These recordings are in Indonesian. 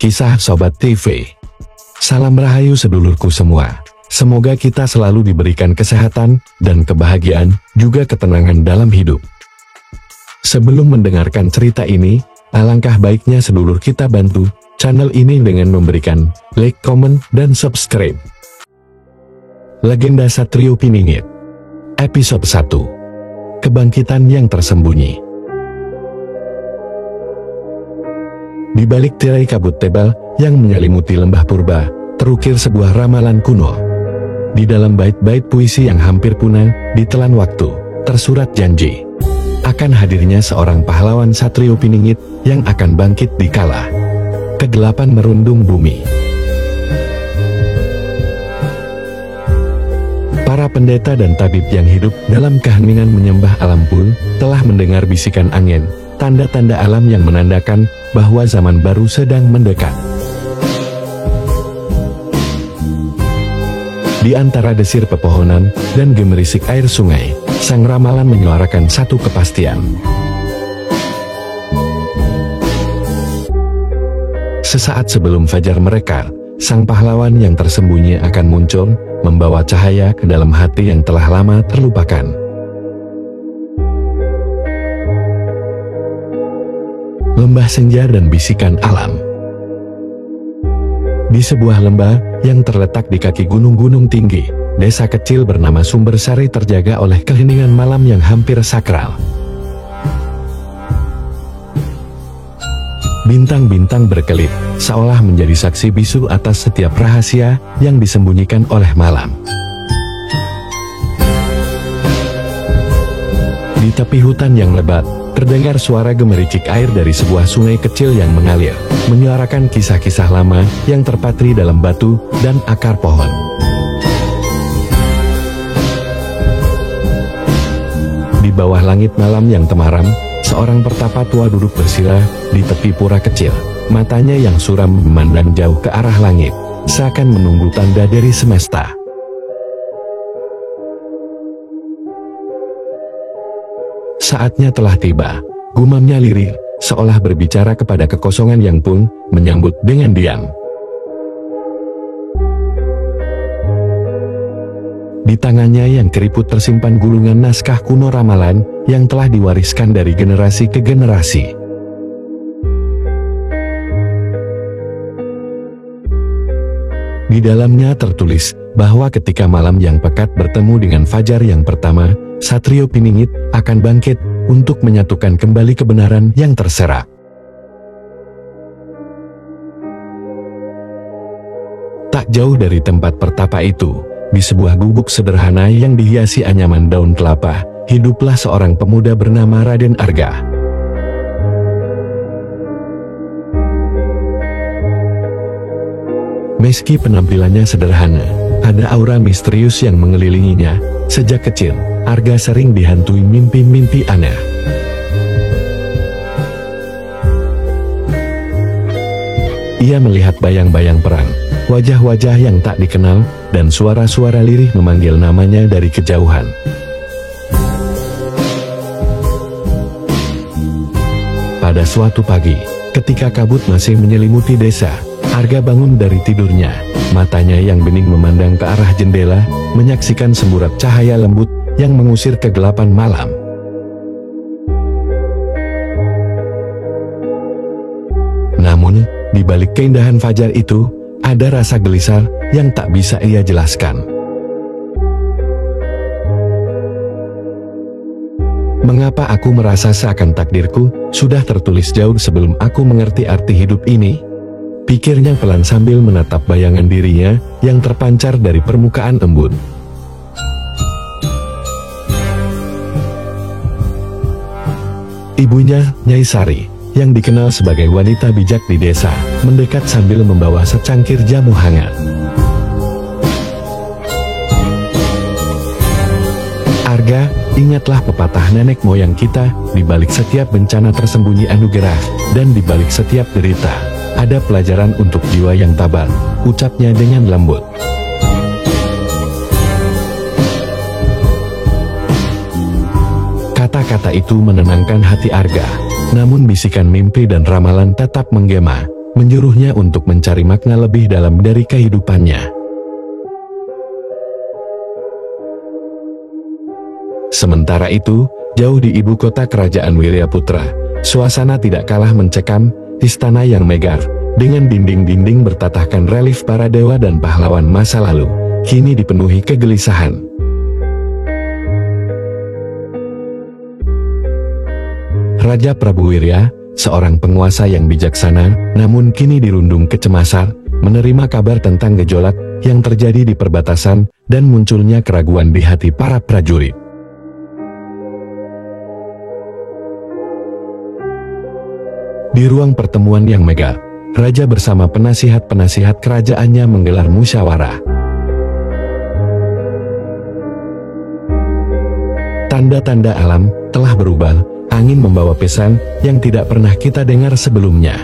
Kisah Sobat TV. Salam rahayu sedulurku semua. Semoga kita selalu diberikan kesehatan dan kebahagiaan, juga ketenangan dalam hidup. Sebelum mendengarkan cerita ini, alangkah baiknya sedulur kita bantu channel ini dengan memberikan like, komen, dan subscribe. Legenda Satrio Piningit. Episode 1. Kebangkitan yang tersembunyi. Di balik tirai kabut tebal yang menyelimuti lembah purba, terukir sebuah ramalan kuno. Di dalam bait-bait puisi yang hampir punah, ditelan waktu, tersurat janji akan hadirnya seorang pahlawan Satrio Piningit yang akan bangkit di kala kegelapan merundung bumi. Para pendeta dan tabib yang hidup dalam keheningan menyembah alam pun telah mendengar bisikan angin, tanda-tanda alam yang menandakan bahwa zaman baru sedang mendekat. Di antara desir pepohonan dan gemerisik air sungai, sang ramalan menyuarakan satu kepastian. Sesaat sebelum fajar mereka, sang pahlawan yang tersembunyi akan muncul, membawa cahaya ke dalam hati yang telah lama terlupakan. Lembah senja dan bisikan alam. Di sebuah lembah yang terletak di kaki gunung-gunung tinggi, desa kecil bernama Sumber Sari terjaga oleh keheningan malam yang hampir sakral. Bintang-bintang berkelip, seolah menjadi saksi bisu atas setiap rahasia yang disembunyikan oleh malam. Di tepi hutan yang lebat, terdengar suara gemericik air dari sebuah sungai kecil yang mengalir, menyuarakan kisah-kisah lama yang terpatri dalam batu dan akar pohon. Di bawah langit malam yang temaram, seorang pertapa tua duduk bersila di tepi pura kecil. Matanya yang suram memandang jauh ke arah langit, seakan menunggu tanda dari semesta. Saatnya telah tiba, gumamnya lirih, seolah berbicara kepada kekosongan yang pun menyambut dengan diam. Di tangannya yang keriput tersimpan gulungan naskah kuno ramalan yang telah diwariskan dari generasi ke generasi. Di dalamnya tertulis bahwa ketika malam yang pekat bertemu dengan fajar yang pertama, Satrio Piningit akan bangkit untuk menyatukan kembali kebenaran yang terserak. Tak jauh dari tempat pertapa itu, di sebuah gubuk sederhana yang dihiasi anyaman daun kelapa, hiduplah seorang pemuda bernama Raden Arga. Meski penampilannya sederhana, ada aura misterius yang mengelilinginya. Sejak kecil, Arga sering dihantui mimpi-mimpi aneh. Ia melihat bayang-bayang perang, wajah-wajah yang tak dikenal, dan suara-suara lirih memanggil namanya dari kejauhan. Pada suatu pagi, ketika kabut masih menyelimuti desa, Arga bangun dari tidurnya. Matanya yang bening memandang ke arah jendela, menyaksikan semburat cahaya lembut yang mengusir kegelapan malam. Namun, di balik keindahan fajar itu, ada rasa gelisah yang tak bisa ia jelaskan. Mengapa aku merasa seakan takdirku sudah tertulis jauh sebelum aku mengerti arti hidup ini? Pikirnya pelan sambil menatap bayangan dirinya yang terpancar dari permukaan embun. Ibunya, Nyai Sari, yang dikenal sebagai wanita bijak di desa, mendekat sambil membawa secangkir jamu hangat. Arga, ingatlah pepatah nenek moyang kita, di balik setiap bencana tersembunyi anugerah, dan di balik setiap derita ada pelajaran untuk jiwa yang tabah, ucapnya dengan lembut. Kata-kata itu menenangkan hati Arga, namun bisikan mimpi dan ramalan tetap menggema, menyuruhnya untuk mencari makna lebih dalam dari kehidupannya. Sementara itu, jauh di ibu kota kerajaan Wiryaputra, suasana tidak kalah mencekam. Istana yang megah, dengan dinding-dinding bertatahkan relief para dewa dan pahlawan masa lalu, kini dipenuhi kegelisahan. Raja Prabu Wirya, seorang penguasa yang bijaksana, namun kini dirundung kecemasan, menerima kabar tentang gejolak yang terjadi di perbatasan dan munculnya keraguan di hati para prajurit. Di ruang pertemuan yang megah, Raja bersama penasihat-penasihat kerajaannya menggelar musyawarah. Tanda-tanda alam telah berubah, angin membawa pesan yang tidak pernah kita dengar sebelumnya.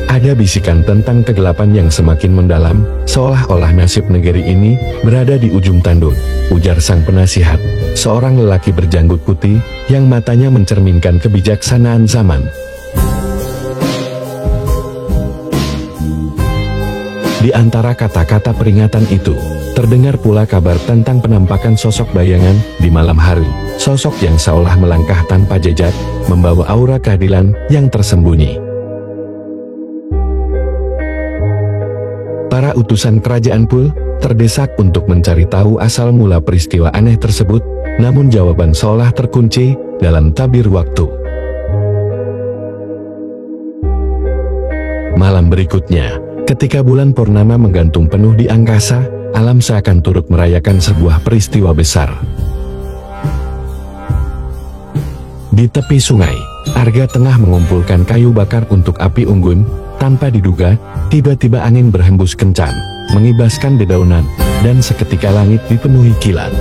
Ada bisikan tentang kegelapan yang semakin mendalam, seolah-olah nasib negeri ini berada di ujung tanduk, ujar sang penasihat, seorang lelaki berjanggut putih yang matanya mencerminkan kebijaksanaan zaman. Di antara kata-kata peringatan itu, terdengar pula kabar tentang penampakan sosok bayangan di malam hari, sosok yang seolah melangkah tanpa jejak, membawa aura keadilan yang tersembunyi. Para utusan kerajaan pun terdesak untuk mencari tahu asal mula peristiwa aneh tersebut, namun jawaban seolah terkunci dalam tabir waktu. Malam berikutnya, ketika bulan purnama menggantung penuh di angkasa, alam seakan turut merayakan sebuah peristiwa besar. Di tepi sungai, Arga tengah mengumpulkan kayu bakar untuk api unggun. Tanpa diduga, tiba-tiba angin berhembus kencang, mengibaskan dedaunan, dan seketika langit dipenuhi kilat.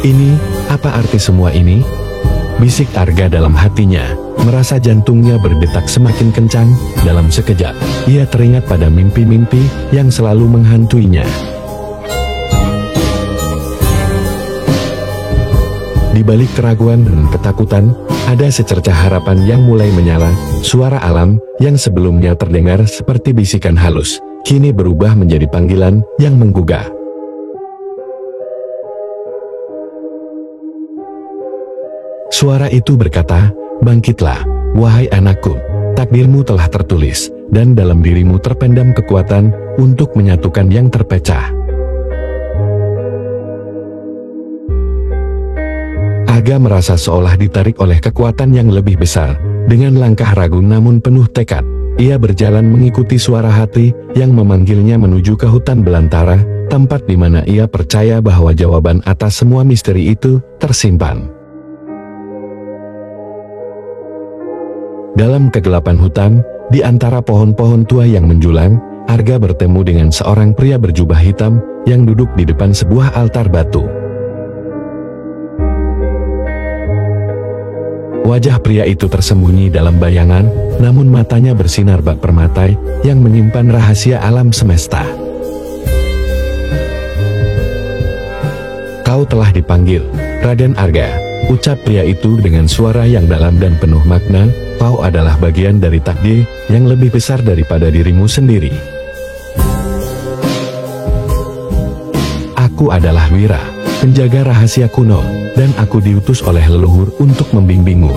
Ini, apa arti semua ini? Bisik Arga dalam hatinya, merasa jantungnya berdetak semakin kencang. Dalam sekejap, ia teringat pada mimpi-mimpi yang selalu menghantuinya. Di balik keraguan dan ketakutan, ada secercah harapan yang mulai menyala. Suara alam yang sebelumnya terdengar seperti bisikan halus, kini berubah menjadi panggilan yang menggugah. Suara itu berkata, "Bangkitlah, wahai anakku, takdirmu telah tertulis, dan dalam dirimu terpendam kekuatan untuk menyatukan yang terpecah." Arga merasa seolah ditarik oleh kekuatan yang lebih besar. Dengan langkah ragu namun penuh tekad, ia berjalan mengikuti suara hati yang memanggilnya menuju ke hutan belantara, tempat di mana ia percaya bahwa jawaban atas semua misteri itu tersimpan. Dalam kegelapan hutan, di antara pohon-pohon tua yang menjulang, Arga bertemu dengan seorang pria berjubah hitam yang duduk di depan sebuah altar batu. Wajah pria itu tersembunyi dalam bayangan, namun matanya bersinar bak permata yang menyimpan rahasia alam semesta. "Kau telah dipanggil, Raden Arga," ucap pria itu dengan suara yang dalam dan penuh makna. "Kau adalah bagian dari takdir yang lebih besar daripada dirimu sendiri. Aku adalah Wira, penjaga rahasia kuno, dan aku diutus oleh leluhur untuk membimbingmu."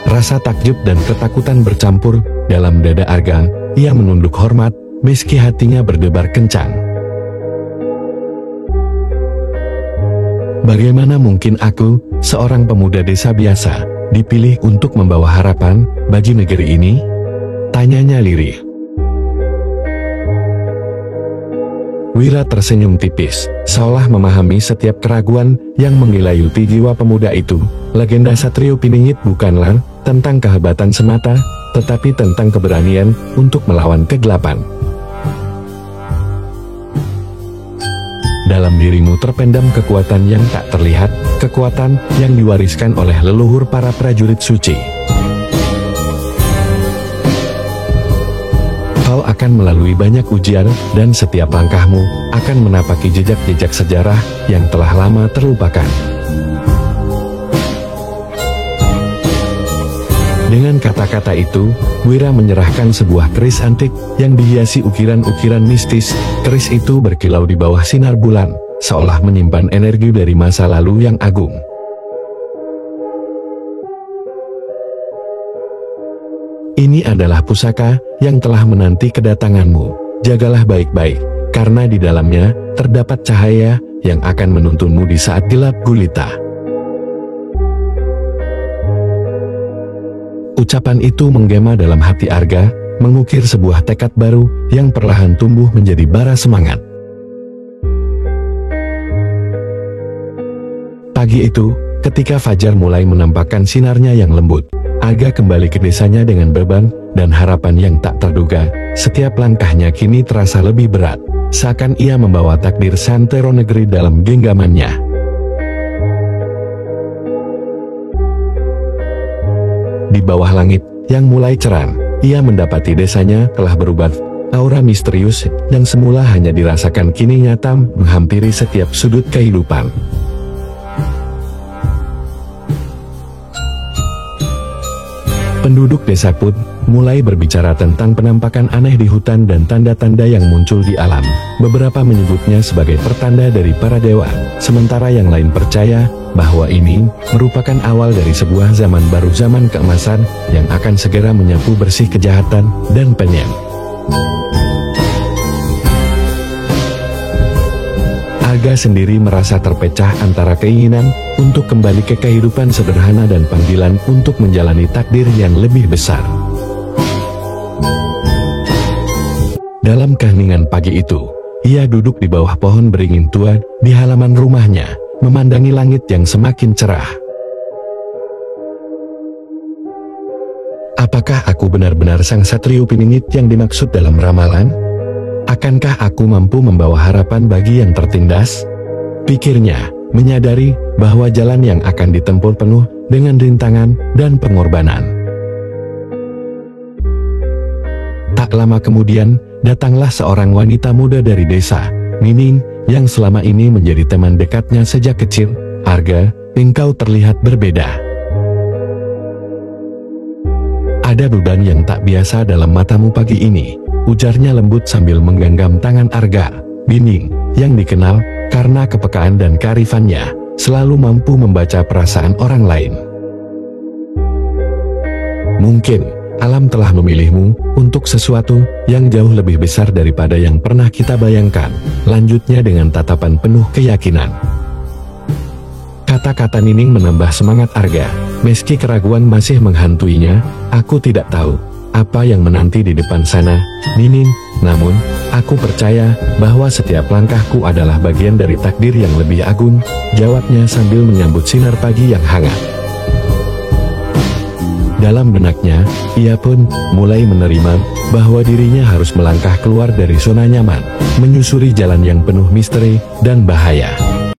Rasa takjub dan ketakutan bercampur dalam dada Arga. Ia menunduk hormat, meski hatinya berdebar kencang. "Bagaimana mungkin aku, seorang pemuda desa biasa, dipilih untuk membawa harapan bagi negeri ini?" tanyanya lirih. Wira tersenyum tipis, seolah memahami setiap keraguan yang menggelayuti jiwa pemuda itu. Legenda Satrio Piningit bukanlah tentang kehebatan semata, tetapi tentang keberanian untuk melawan kegelapan. Dalam dirimu terpendam kekuatan yang tak terlihat, kekuatan yang diwariskan oleh leluhur para prajurit suci. Kau akan melalui banyak ujian, dan setiap langkahmu akan menapaki jejak-jejak sejarah yang telah lama terlupakan. Dengan kata-kata itu, Wira menyerahkan sebuah keris antik yang dihiasi ukiran-ukiran mistis. Keris itu berkilau di bawah sinar bulan, seolah menyimpan energi dari masa lalu yang agung. Ini adalah pusaka yang telah menanti kedatanganmu. Jagalah baik-baik, karena di dalamnya terdapat cahaya yang akan menuntunmu di saat gelap gulita. Ucapan itu menggema dalam hati Arga, mengukir sebuah tekad baru yang perlahan tumbuh menjadi bara semangat. Pagi itu, ketika fajar mulai menampakkan sinarnya yang lembut, Arga kembali ke desanya dengan beban dan harapan yang tak terduga. Setiap langkahnya kini terasa lebih berat, seakan ia membawa takdir Santero Negeri dalam genggamannya. Di bawah langit yang mulai cerah, ia mendapati desanya telah berubah. Aura misterius yang semula hanya dirasakan kini nyata menghampiri setiap sudut kehidupan. Penduduk desa pun mulai berbicara tentang penampakan aneh di hutan dan tanda-tanda yang muncul di alam. Beberapa menyebutnya sebagai pertanda dari para dewa, sementara yang lain percaya bahwa ini merupakan awal dari sebuah zaman baru, zaman keemasan yang akan segera menyapu bersih kejahatan dan penyem. Arga sendiri merasa terpecah antara keinginan untuk kembali ke kehidupan sederhana dan panggilan untuk menjalani takdir yang lebih besar. Dalam keheningan pagi itu, ia duduk di bawah pohon beringin tua di halaman rumahnya, memandangi langit yang semakin cerah. Apakah aku benar-benar sang satrio piningit yang dimaksud dalam ramalan? Akankah aku mampu membawa harapan bagi yang tertindas? Pikirnya, menyadari bahwa jalan yang akan ditempuh penuh dengan rintangan dan pengorbanan. Tak lama kemudian, datanglah seorang wanita muda dari desa, Nining, yang selama ini menjadi teman dekatnya sejak kecil. Arga, engkau terlihat berbeda. Ada beban yang tak biasa dalam matamu pagi ini, ujarnya lembut sambil menggenggam tangan Arga. Nining, yang dikenal karena kepekaan dan kearifannya, selalu mampu membaca perasaan orang lain. Mungkin alam telah memilihmu untuk sesuatu yang jauh lebih besar daripada yang pernah kita bayangkan, lanjutnya dengan tatapan penuh keyakinan. Kata-kata Nining menambah semangat Arga, meski keraguan masih menghantuinya. Aku tidak tahu apa yang menanti di depan sana, Nining, namun aku percaya bahwa setiap langkahku adalah bagian dari takdir yang lebih agung, jawabnya sambil menyambut sinar pagi yang hangat. Dalam benaknya, ia pun mulai menerima bahwa dirinya harus melangkah keluar dari zona nyaman, menyusuri jalan yang penuh misteri dan bahaya.